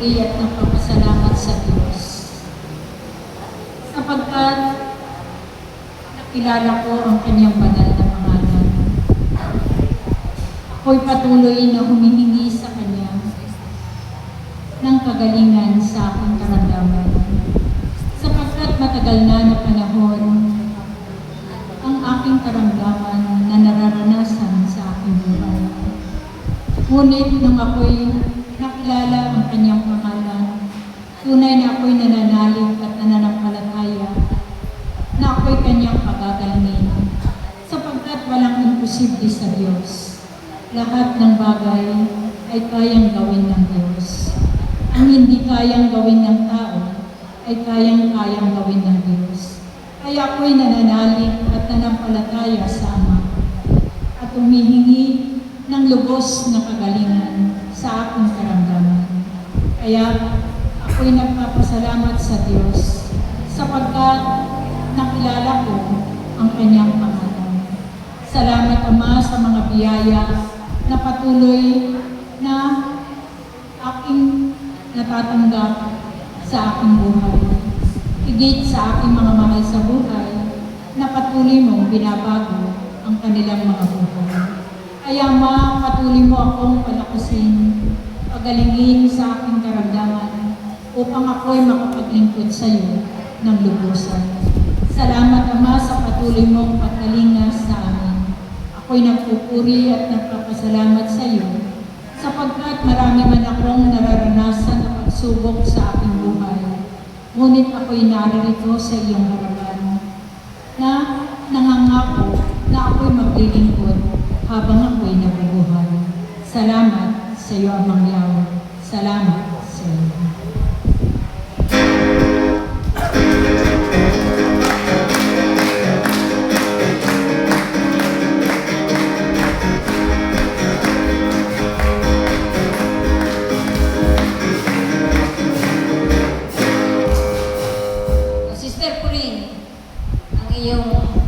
nagpupuri at nagpapasalamat sa Diyos. Sapagkat nakilala ko ang kanyang banal na pangalan. Ako'y patuloy na humihingi sa kanya ng kagalingan sa aking karamdaman. Sapagkat matagal na panahon ang aking karamdaman na nararanasan sa aking buhay. Ngunit nung ako'y nakilala ang kanyang pangalan, tunay na ako'y nananalig at nananampalataya na ako'y kanyang pagagalingin. Sapagkat walang imposible sa Diyos. Lahat ng bagay ay kayang gawin ng Diyos. Ang hindi kayang gawin ng tao ay kayang-kayang gawin ng Diyos. Kaya ako'y nananalig at nanampalataya sa Ama at humihingi ng lubos na kagalingan sa aking karamdaman. Kaya ako'y nagpapasalamat sa Diyos sapagkat nakilala ko ang kanyang pangalan. Salamat Ama sa mga biyaya na patuloy na aking natatanggap sa aking buhay. Higit sa aking mga mahal sa buhay na patuloy mong binabago ang kanilang mga buhay. Kaya Ma, patuloy mo akong palakasin, pagalingin sa aking karamdaman upang ako'y makapaglingkod sa iyo ng lubusan. Salamat Ama sa patuloy mong pagkalinga sa amin. Ako'y nagpupuri at nagpapasalamat sa iyo sapagkat marami man akong nararanasan na pagsubok sa aking buhay. Ngunit ako'y naririto sa iyong harapan na nangangako na ako'y maglilingkod habang ako'y nabubuhay. Salamat sa iyo, Amang Yahweh. Salamat sa iyo. Sister Pauline, ang iyong